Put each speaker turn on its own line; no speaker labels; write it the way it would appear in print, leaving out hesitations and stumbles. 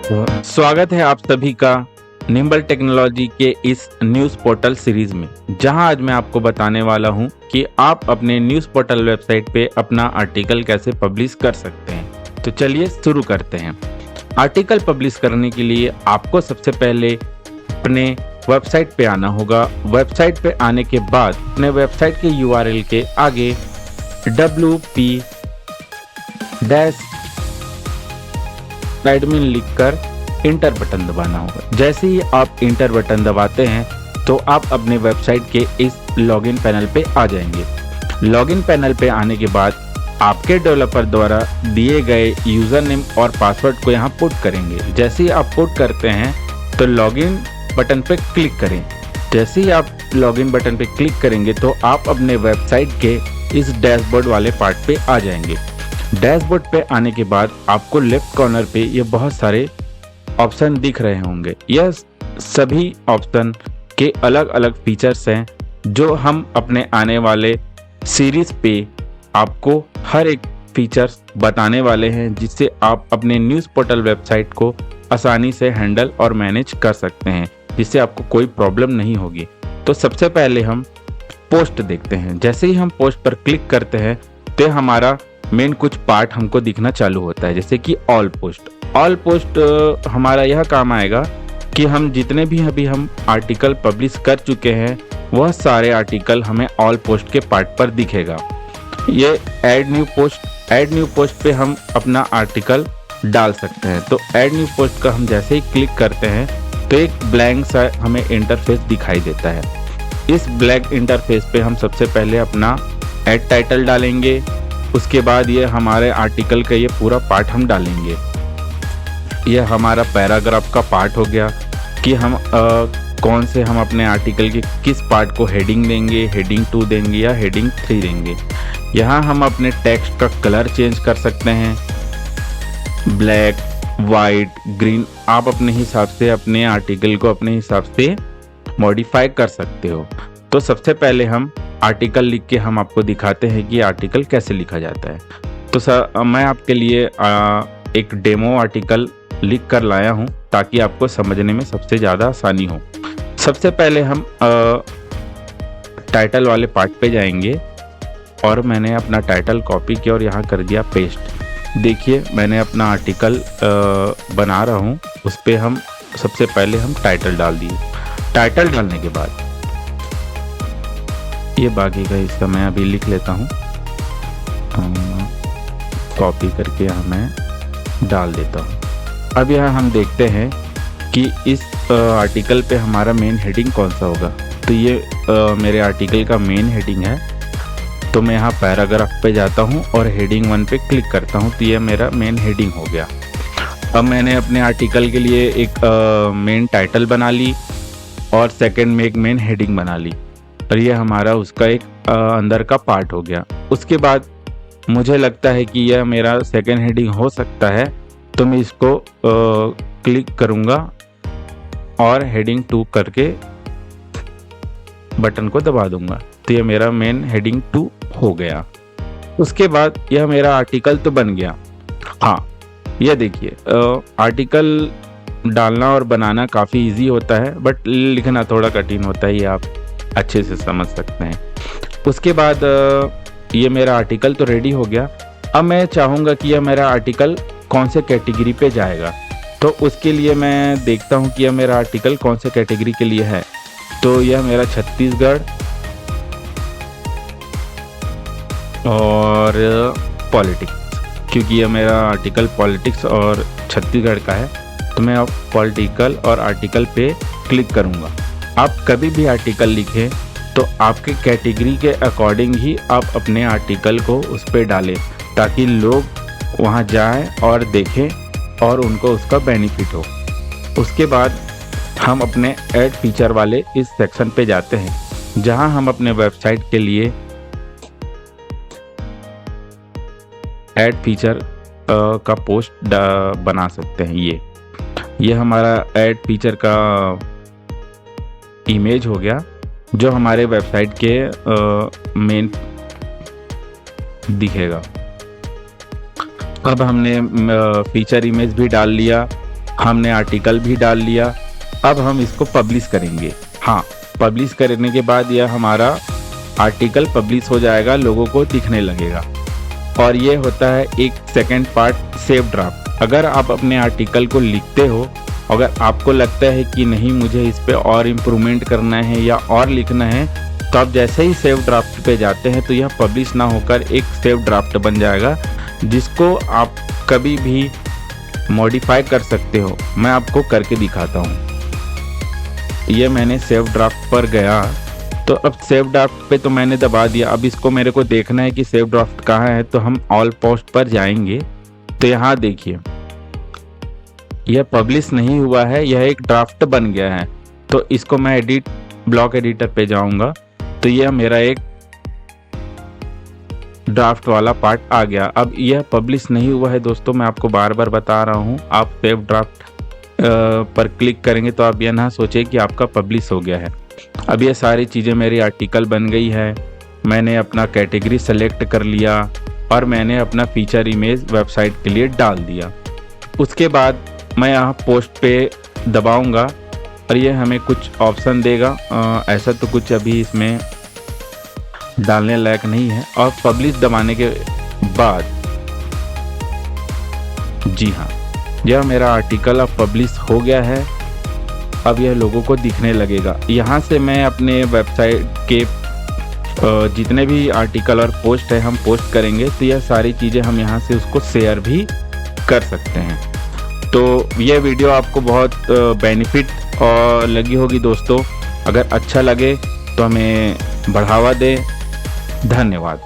स्वागत है आप सभी का निम्बल टेक्नोलॉजी के इस न्यूज़ पोर्टल सीरीज में, जहां आज मैं आपको बताने वाला हूं कि आप अपने न्यूज़ पोर्टल वेबसाइट पे अपना आर्टिकल कैसे पब्लिश कर सकते हैं। तो चलिए शुरू करते हैं। आर्टिकल पब्लिश करने के लिए आपको सबसे पहले अपने वेबसाइट पे आना होगा। वेबसाइट पे आने के बाद अपने वेबसाइट के URL के आगे wp-admin लिखकर इंटर बटन दबाना होगा। जैसे ही आप इंटर बटन दबाते हैं तो आप अपने वेबसाइट के इस लॉगिन पैनल पे आ जाएंगे। लॉगिन पैनल पे आने के बाद आपके डेवलपर द्वारा दिए गए यूज़र नेम और पासवर्ड को यहाँ पुट करेंगे। जैसे ही आप पुट करते हैं तो लॉगिन बटन पे क्लिक करें। जैसे ही आप लॉगिन बटन पे क्लिक करेंगे तो आप अपने वेबसाइट के इस डैशबोर्ड वाले पार्ट पे आ जाएंगे। डैशबोर्ड पे आने के बाद आपको लेफ्ट कॉर्नर पे ये बहुत सारे ऑप्शन दिख रहे होंगे। यह सभी ऑप्शन के अलग अलग फीचर्स हैं जो हम अपने आने वाले सीरीज पे आपको हर एक फीचर्स बताने वाले हैं, जिससे आप अपने न्यूज़ पोर्टल वेबसाइट को आसानी से हैंडल और मैनेज कर सकते हैं, जिससे आपको कोई प्रॉब्लम नहीं होगी। तो सबसे पहले हम पोस्ट देखते हैं। जैसे ही हम पोस्ट पर क्लिक करते हैं तो हमारा मेन कुछ पार्ट हमको दिखना चालू होता है, जैसे कि ऑल पोस्ट। ऑल पोस्ट हमारा यह काम आएगा कि हम जितने भी अभी हम आर्टिकल पब्लिश कर चुके हैं वह सारे आर्टिकल हमें ऑल पोस्ट के पार्ट पर दिखेगा। ये ऐड न्यू पोस्ट पे हम अपना आर्टिकल डाल सकते हैं। तो ऐड न्यू पोस्ट का हम जैसे ही क्लिक करते हैं तो एक ब्लैंक सा हमें इंटरफेस दिखाई देता है। इस ब्लैंक इंटरफेस पे हम सबसे पहले अपना ऐड टाइटल डालेंगे। उसके बाद ये हमारे आर्टिकल का ये पूरा पार्ट हम डालेंगे। यह हमारा पैराग्राफ का पार्ट हो गया कि हम कौन से हम अपने आर्टिकल के किस पार्ट को हेडिंग देंगे, हेडिंग 2 देंगे या हेडिंग 3 देंगे। यहाँ हम अपने टेक्स्ट का कलर चेंज कर सकते हैं, ब्लैक, वाइट, ग्रीन। आप अपने हिसाब से अपने आर्टिकल को अपने हिसाब से मॉडिफाई कर सकते हो। तो सबसे पहले हम आर्टिकल लिख के हम आपको दिखाते हैं कि आर्टिकल कैसे लिखा जाता है। तो सर मैं आपके लिए एक डेमो आर्टिकल लिख कर लाया हूं ताकि आपको समझने में सबसे ज़्यादा आसानी हो। सबसे पहले हम टाइटल वाले पार्ट पे जाएंगे और मैंने अपना टाइटल कॉपी किया और यहाँ कर दिया पेस्ट। देखिए मैंने अपना आर्टिकल बना रहा हूँ, उस पर हम सबसे पहले हम टाइटल डाल दिए। टाइटल डालने के बाद ये बाकी का हिस्सा मैं अभी लिख लेता हूँ, कॉपी करके यहाँ मैं डाल देता हूँ। अब यहाँ हम देखते हैं कि इस आर्टिकल पे हमारा मेन हेडिंग कौन सा होगा। तो ये मेरे आर्टिकल का मेन हेडिंग है। तो मैं यहाँ पैराग्राफ पे जाता हूँ और हेडिंग 1 पे क्लिक करता हूँ। तो ये मेरा मेन हेडिंग हो गया। अब मैंने अपने आर्टिकल के लिए एक मेन टाइटल बना ली और सेकंड में एक मेन हेडिंग बना ली, और ये हमारा उसका एक अंदर का पार्ट हो गया। उसके बाद मुझे लगता है कि यह मेरा सेकंड हेडिंग हो सकता है, तो मैं इसको क्लिक करूँगा और हेडिंग 2 करके बटन को दबा दूंगा। तो यह मेरा मेन हेडिंग 2 हो गया। उसके बाद यह मेरा आर्टिकल तो बन गया। हाँ, यह देखिए आर्टिकल डालना और बनाना काफ़ी इजी होता है, बट लिखना थोड़ा कठिन होता है, ये आप अच्छे से समझ सकते हैं। उसके बाद ये मेरा आर्टिकल तो रेडी हो गया। अब मैं चाहूँगा कि यह मेरा आर्टिकल कौन से कैटेगरी पे जाएगा। तो उसके लिए मैं देखता हूँ कि यह मेरा आर्टिकल कौन से कैटेगरी के लिए है। तो यह मेरा छत्तीसगढ़ और पॉलिटिक्स, क्योंकि यह मेरा आर्टिकल पॉलिटिक्स और छत्तीसगढ़ का है, तो मैं अब पॉलिटिकल और आर्टिकल पे क्लिक करूँगा। आप कभी भी आर्टिकल लिखें तो आपके कैटेगरी के अकॉर्डिंग ही आप अपने आर्टिकल को उस पर डालें, ताकि लोग वहाँ जाएं और देखें और उनको उसका बेनिफिट हो। उसके बाद हम अपने ऐड फीचर वाले इस सेक्शन पे जाते हैं, जहाँ हम अपने वेबसाइट के लिए ऐड फीचर का पोस्ट बना सकते हैं। ये हमारा ऐड फीचर का इमेज हो गया, जो हमारे वेबसाइट के मेन दिखेगा। अब हमने फीचर इमेज भी डाल लिया हमने आर्टिकल भी डाल लिया। अब हम इसको पब्लिश करेंगे। हाँ, पब्लिश करने के बाद यह हमारा आर्टिकल पब्लिश हो जाएगा, लोगों को दिखने लगेगा। और ये होता है एक सेकंड पार्ट, सेव ड्राफ्ट। अगर आप अपने आर्टिकल को लिखते हो, अगर आपको लगता है कि नहीं मुझे इस पे और इम्प्रूवमेंट करना है या और लिखना है, तो आप जैसे ही सेव ड्राफ्ट पे जाते हैं तो यह पब्लिश ना होकर एक सेव ड्राफ्ट बन जाएगा, जिसको आप कभी भी मॉडिफाई कर सकते हो। मैं आपको करके दिखाता हूँ। ये मैंने सेव ड्राफ्ट पर गया, तो अब सेव ड्राफ्ट पे तो मैंने दबा दिया। अब इसको मेरे को देखना है कि सेव ड्राफ्ट कहाँ है, तो हम ऑल पोस्ट पर जाएंगे। तो यहाँ देखिए, यह पब्लिश नहीं हुआ है, यह एक ड्राफ्ट बन गया है। तो इसको मैं ब्लॉक एडिटर पे जाऊंगा, तो यह मेरा एक ड्राफ्ट वाला पार्ट आ गया। अब यह पब्लिश नहीं हुआ है दोस्तों, मैं आपको बार बार बता रहा हूँ। आप सेव ड्राफ्ट पर क्लिक करेंगे तो आप यह ना सोचे कि आपका पब्लिश हो गया है। अब ये सारी चीज़ें मेरी आर्टिकल बन गई है। मैंने अपना कैटेगरी सेलेक्ट कर लिया और मैंने अपना फीचर इमेज वेबसाइट के लिए डाल दिया। उसके बाद मैं यहाँ पोस्ट पे दबाऊंगा और ये हमें कुछ ऑप्शन देगा। ऐसा तो कुछ अभी इसमें डालने लायक नहीं है। और पब्लिश दबाने के बाद, जी हाँ, यह मेरा आर्टिकल अब पब्लिश हो गया है। अब यह लोगों को दिखने लगेगा। यहाँ से मैं अपने वेबसाइट के जितने भी आर्टिकल और पोस्ट है हम पोस्ट करेंगे, तो यह सारी चीज़ें हम यहाँ से उसको शेयर भी कर सकते हैं। तो यह वीडियो आपको बहुत बेनिफिट और लगी होगी दोस्तों। अगर अच्छा लगे तो हमें बढ़ावा दें। धन्यवाद।